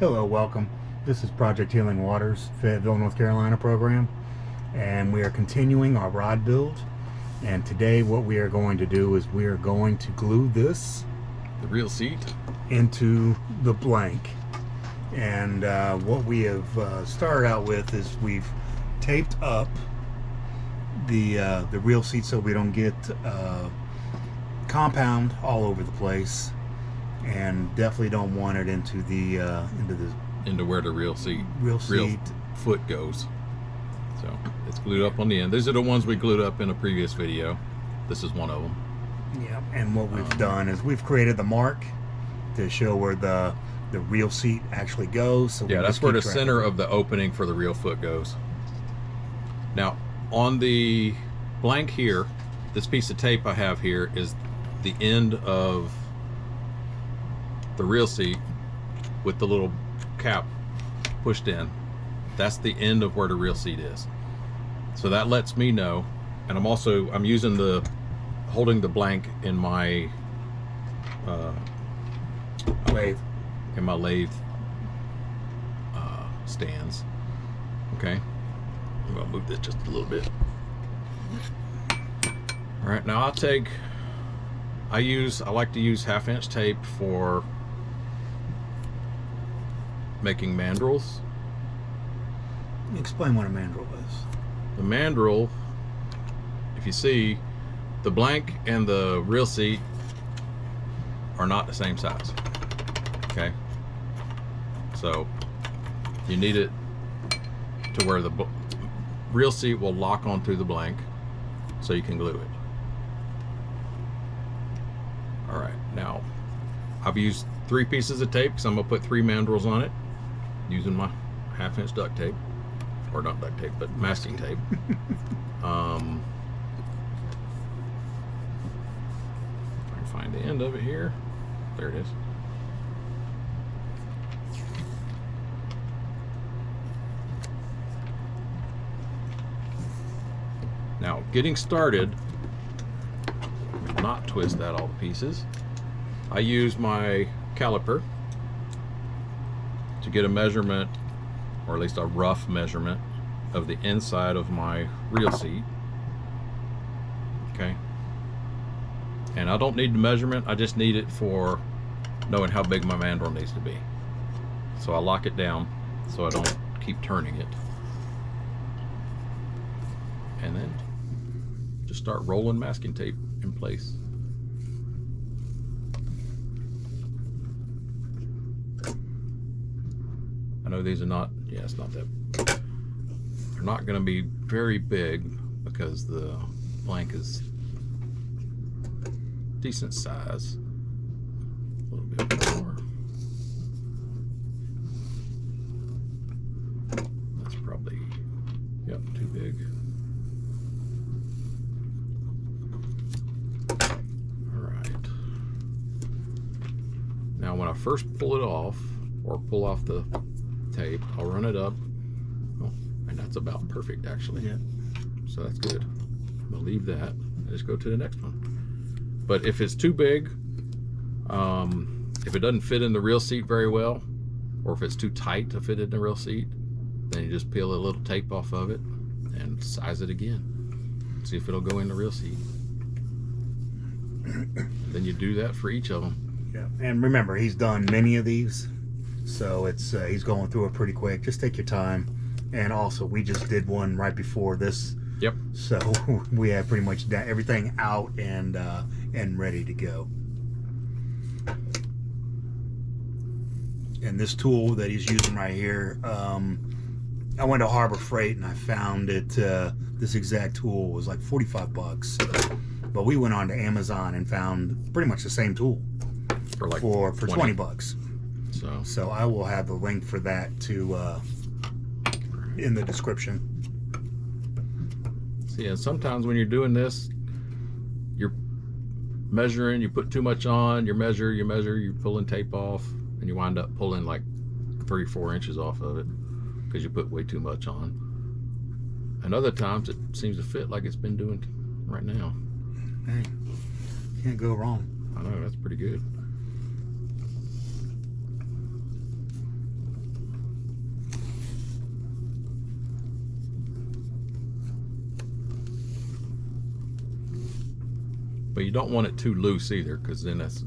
Hello, welcome. This is Project Healing Waters, Fayetteville, North Carolina program, and we are continuing our rod build. And today what we are going to do is we are going to glue this, the real seat, into the blank. And what we have started out with is we've taped up the real seat so we don't get compound all over the place, and definitely don't want it into where the real seat foot goes. So it's glued up on the end. These are the ones we glued up in a previous video. This is one of them. Yeah, and what we've done is we've created the mark to show where the real seat actually goes. So yeah, that's where the center of the opening for the real foot goes. Now on the blank here, this piece of tape I have here is the end of the real seat with the little cap pushed in. That's the end of where the real seat is. So that lets me know, and I'm holding the blank in my lathe. Stands. Okay, I'm gonna move this just a little bit. All right, now I like to use 1/2 inch tape for making mandrels. Explain what a mandrel is. The mandrel, if you see, the blank and the real seat are not the same size. Okay, so you need it to where the real seat will lock onto the blank so you can glue it. All right, now I've used 3 pieces of tape because I'm gonna put 3 mandrels on it using my 1/2 inch duct tape, or not duct tape, but masking tape. I can find the end of it here. There it is. Now, getting started, not twist that all to pieces. I use my caliper to get a measurement, or at least a rough measurement, of the inside of my reel seat. Okay, and I don't need the measurement, I just need it for knowing how big my mandrel needs to be. So I lock it down so I don't keep turning it, and then just start rolling masking tape in place. I know these are not, yeah, it's not that, they're not going to be very big because the blank is decent size. A little bit more. That's probably, yep, too big. Now when I first pull it off, or pull off the tape, I'll run it up. Oh, and that's about perfect actually. Yeah. So that's good. I'm gonna leave that and just go to the next one. But if it's too big, if it doesn't fit in the real seat very well, or if it's too tight to fit in the real seat, then you just peel a little tape off of it and size it again. See if it'll go in the real seat. And then you do that for each of them. Yeah, and remember, he's done many of these, so it's he's going through it pretty quick. Just take your time. And also, we just did one right before this. Yep. So we have pretty much everything out and ready to go. And this tool that he's using right here, I went to Harbor Freight and I found it. This exact tool was like 45 bucks, but we went on to Amazon and found pretty much the same tool for like for 20 bucks. So I will have the link for that to in the description. See, and sometimes when you're doing this, you're measuring, you put too much on, you measure, you're pulling tape off, and you wind up pulling like 3 or 4 inches off of it because you put way too much on. And other times it seems to fit like it's been doing right now. Hey, can't go wrong. I know, that's pretty good. But you don't want it too loose either, because then that's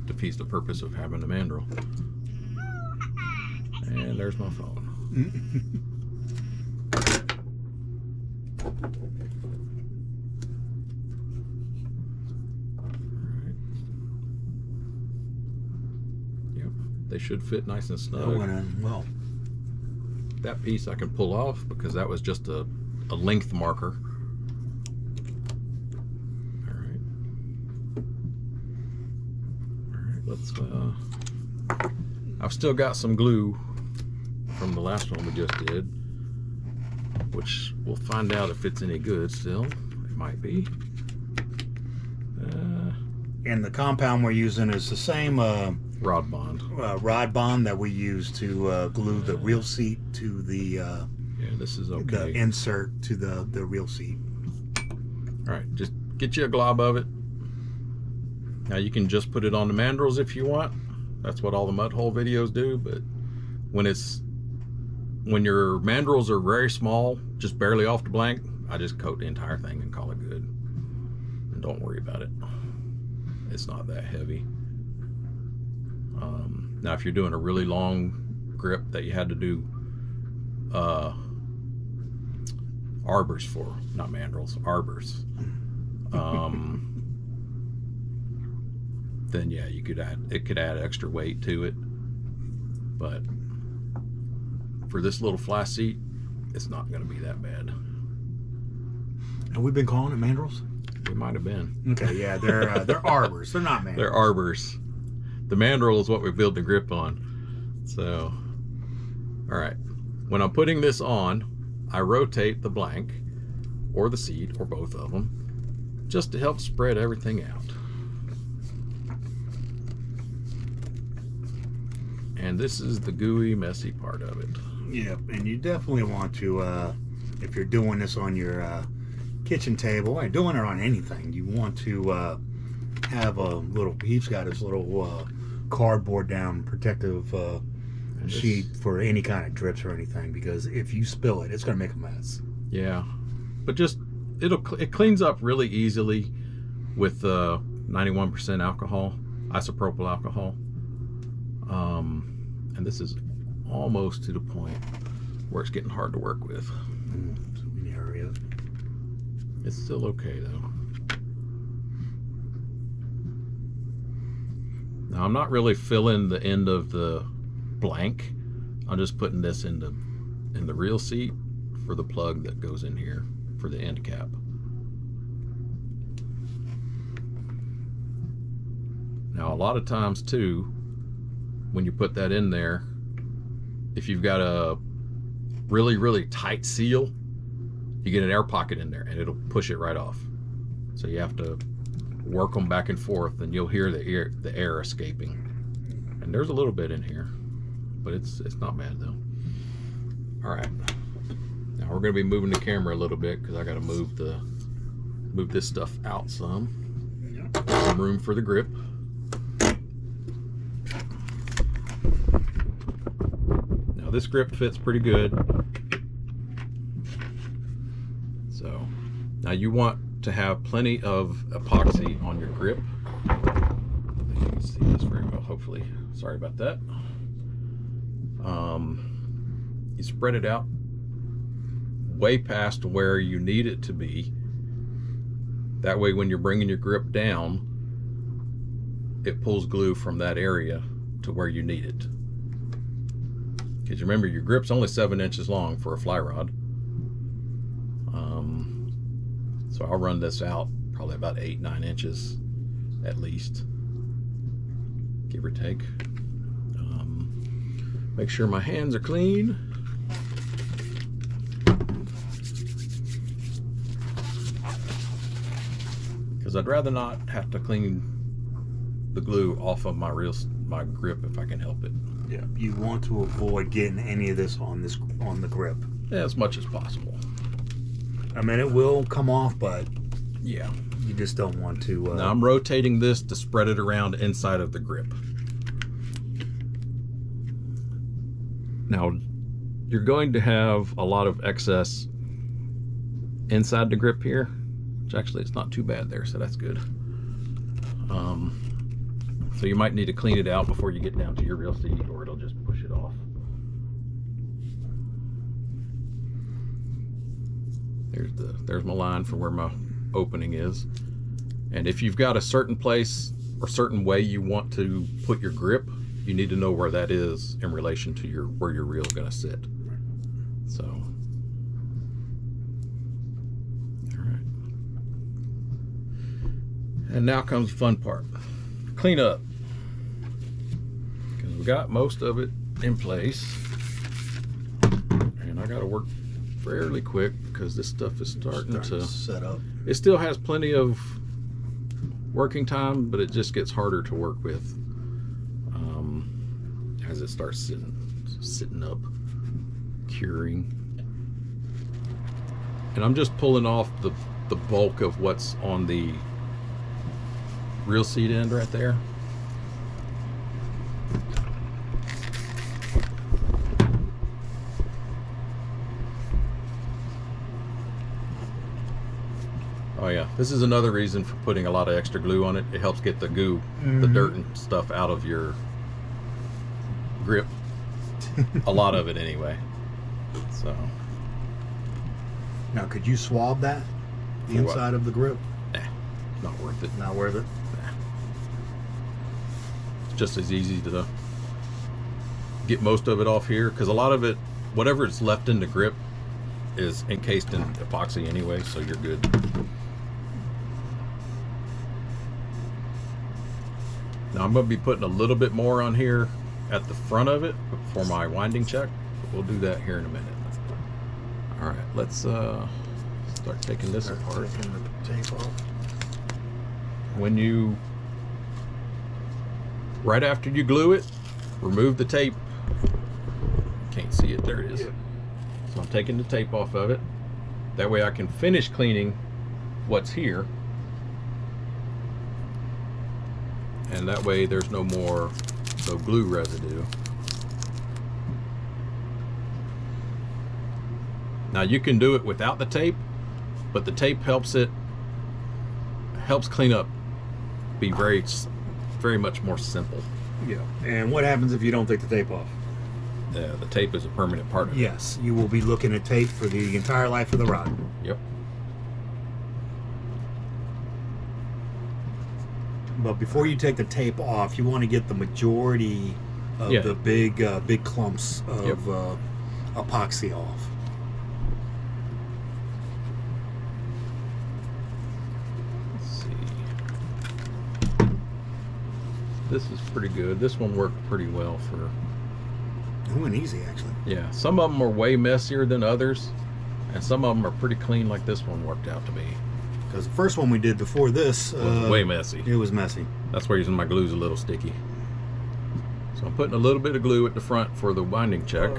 defeats the purpose of having the mandrel. And there's my phone. Alright. Yep, they should fit nice and snug. That went in well. That piece I can pull off because that was just a length marker. Alright. Alright, let's I've still got some glue from the last one we just did, which we'll find out if it's any good still. It might be. And the compound we're using is the same Rod bond. rod bond that we use to glue the reel seat to the Yeah, this is the okay. insert to the reel seat. Alright, just get you a glob of it. Now you can just put it on the mandrels if you want. That's what all the mud hole videos do, but when your mandrels are very small, just barely off the blank, I just coat the entire thing and call it good. And don't worry about it. It's not that heavy. Now if you're doing a really long grip that you had to do arbors for, not mandrels, arbors, then yeah, it could add extra weight to it. But for this little fly seat, it's not going to be that bad. Have we been calling it mandrels? We might have been. Okay, yeah, they're arbors. They're not mandrels. They're arbors. The mandrel is what we build the grip on. So, all right. When I'm putting this on, I rotate the blank or the seat or both of them just to help spread everything out. And this is the gooey, messy part of it. Yep, and you definitely want to, if you're doing this on your kitchen table or doing it on anything, you want to have a little, he's got his little cardboard down protective sheet for any kind of drips or anything, because if you spill it, it's going to make a mess. Yeah, but just, it cleans up really easily with 91% alcohol, isopropyl alcohol. And this is almost to the point where it's getting hard to work with. So we need to hurry up. It's still okay though. Now I'm not really filling the end of the blank. I'm just putting this in the reel seat for the plug that goes in here for the end cap. Now a lot of times too, when you put that in there, if you've got a really, really tight seal, you get an air pocket in there and it'll push it right off. So you have to work them back and forth, and you'll hear the air escaping. And there's a little bit in here, but it's not bad though. All right, now we're going to be moving the camera a little bit because I got to move this stuff out some. Yep. Some room for the grip. Now this grip fits pretty good. So now you want to have plenty of epoxy on your grip. I think you can see this very well, hopefully. Sorry about that. You spread it out way past where you need it to be. That way when you're bringing your grip down, it pulls glue from that area to where you need it. Because remember, your grip's only 7 inches long for a fly rod. So I'll run this out probably about 8-9 inches at least, give or take. Make sure my hands are clean. Because I'd rather not have to clean the glue off of my grip if I can help it. Yeah, you want to avoid getting any of this on the grip. Yeah, as much as possible. I mean, it will come off, but yeah, you just don't want to. Now I'm rotating this to spread it around inside of the grip. Now you're going to have a lot of excess inside the grip here, which actually it's not too bad there, so that's good. So you might need to clean it out before you get down to your reel seat, or it'll just push it off. There's my line for where my opening is. And if you've got a certain place or certain way you want to put your grip, you need to know where that is in relation to where your reel is going to sit. So, all right. And now comes the fun part. Clean up. Because we got most of it in place. And I got to work fairly quick because this stuff is starting to set up. It still has plenty of working time, but it just gets harder to work with as it starts sitting up, curing. And I'm just pulling off the bulk of what's on the reel seat end right there. Oh yeah, this is another reason for putting a lot of extra glue on it. It helps get the goo, the dirt and stuff out of your grip. A lot of it anyway. So. Now, could you swab that? The For inside what? of the grip? Nah, not worth it. Not worth it? Nah. It's just as easy to get most of it off here, because a lot of it, whatever is left in the grip, is encased in epoxy anyway, so you're good. Now I'm going to be putting a little bit more on here at the front of it for my winding check. We'll do that here in a minute. All right, let's start taking this apart. Taking the tape off. Right after you glue it, remove the tape. Can't see it, there it is. Yeah. So I'm taking the tape off of it. That way I can finish cleaning what's here. And that way there's no glue residue. Now you can do it without the tape, but the tape helps clean up, be very much more simple. Yeah. And what happens if you don't take the tape off? The tape is a permanent part of it. Yes, you will be looking at tape for the entire life of the rod. Yep. But before you take the tape off, you want to get the majority of the big clumps of epoxy off. Let's see. This is pretty good. This one worked pretty well for. It went easy, actually. Yeah, some of them are way messier than others, and some of them are pretty clean, like this one worked out to be. Because the first one we did before this Was way messy. It was messy. That's why using my glue's a little sticky. So I'm putting a little bit of glue at the front for the winding check,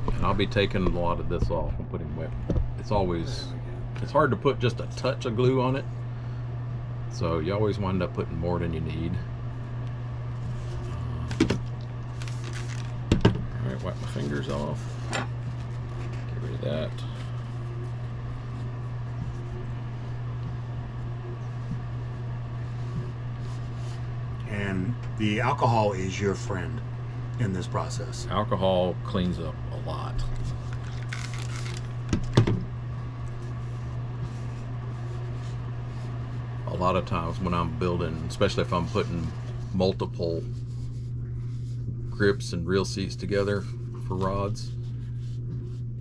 and I'll be taking a lot of this off and putting wet. It's hard to put just a touch of glue on it, so you always wind up putting more than you need. Alright, wipe my fingers off. Get rid of that. And the alcohol is your friend in this process. Alcohol cleans up a lot. A lot of times when I'm building, especially if I'm putting multiple grips and reel seats together for rods,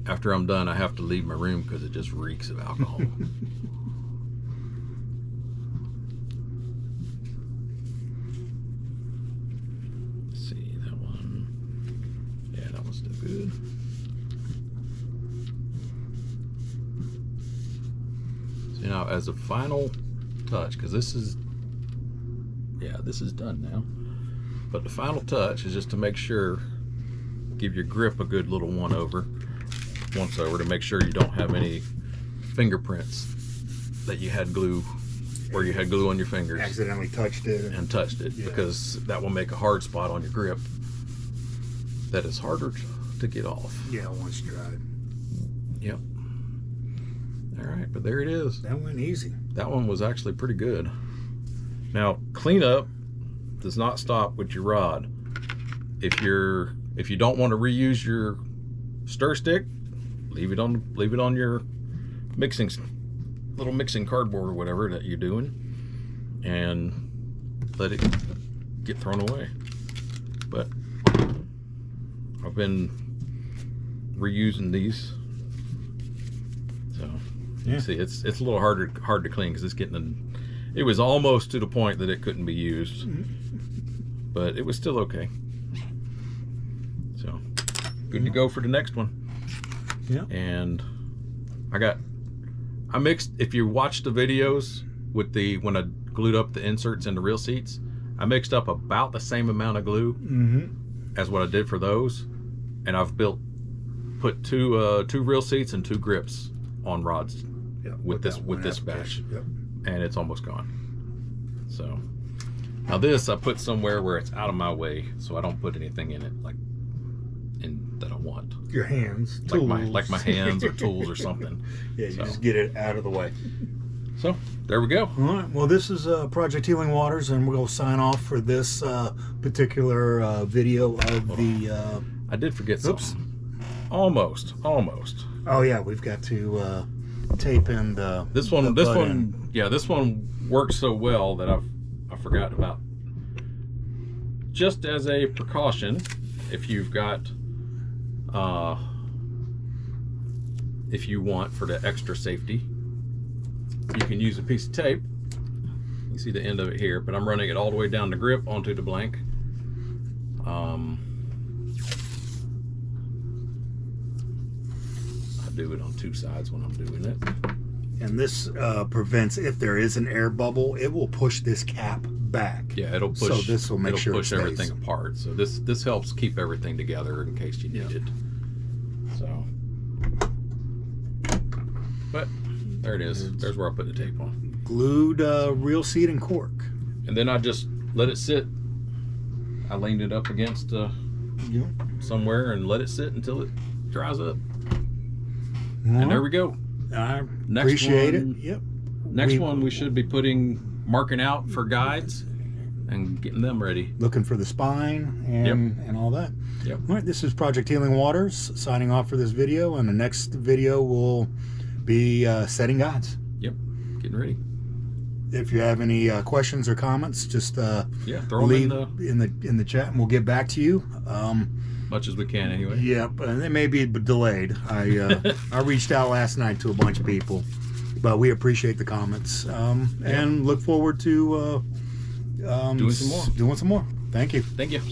after I'm done I have to leave my room because it just reeks of alcohol. Good. So now, as a final touch, because this is done now, but the final touch is just to make sure, give your grip a good little once over to make sure you don't have any fingerprints that you had glue, where you had glue on your fingers, Accidentally touched it. Yeah. Because that will make a hard spot on your grip that is harder to get off. Yeah, once dried. Yep. All right, but there it is. That went easy. That one was actually pretty good. Now, cleanup does not stop with your rod. If you don't want to reuse your stir stick, leave it on your little mixing cardboard or whatever that you're doing, and let it get thrown away. But I've been reusing these, so Yeah. you see it's a little hard to clean because it was almost to the point that it couldn't be used, but it was still okay. So good to go for the next one. Yeah. And I mixed, if you watch the videos with when I glued up the inserts and the reel seats, I mixed up about the same amount of glue as what I did for those, and I've put two reel seats and 2 grips on rods with this batch, and it's almost gone. So now this I put somewhere where it's out of my way, so I don't put anything in it that I want. Your hands, like my hands or tools or something. Yeah, you just get it out of the way. So there we go. All right. Well, this is Project Healing Waters, and we'll sign off for this particular video of the. I did forget something. Almost. Oh yeah, we've got to tape in the. This one worked so well that I forgot about. Just as a precaution, if you've got. If you want, for the extra safety, you can use a piece of tape. You see the end of it here, but I'm running it all the way down the grip onto the blank. I do it on 2 sides when I'm doing it. And this prevents, if there is an air bubble, it will push this cap back. Yeah, it'll push. So this will make sure push it stays. everything apart. So this helps keep everything together in case you need it. So, but there it is. There's where I put the tape on. Glued reel seat and cork. And then I just let it sit. I leaned it up against somewhere and let it sit until it dries up. And there we go. I appreciate it. Yep. Next one we should be marking out for guides and getting them ready. Looking for the spine and all that. Yep. All right, this is Project Healing Waters signing off for this video, and the next video will be setting guides. Yep, getting ready. If you have any questions or comments, just throw leave them in the chat, and we'll get back to you. Much as we can, anyway. Yep, and they may be delayed. I reached out last night to a bunch of people, but we appreciate the comments and look forward to doing some more. Doing some more. Thank you. Thank you.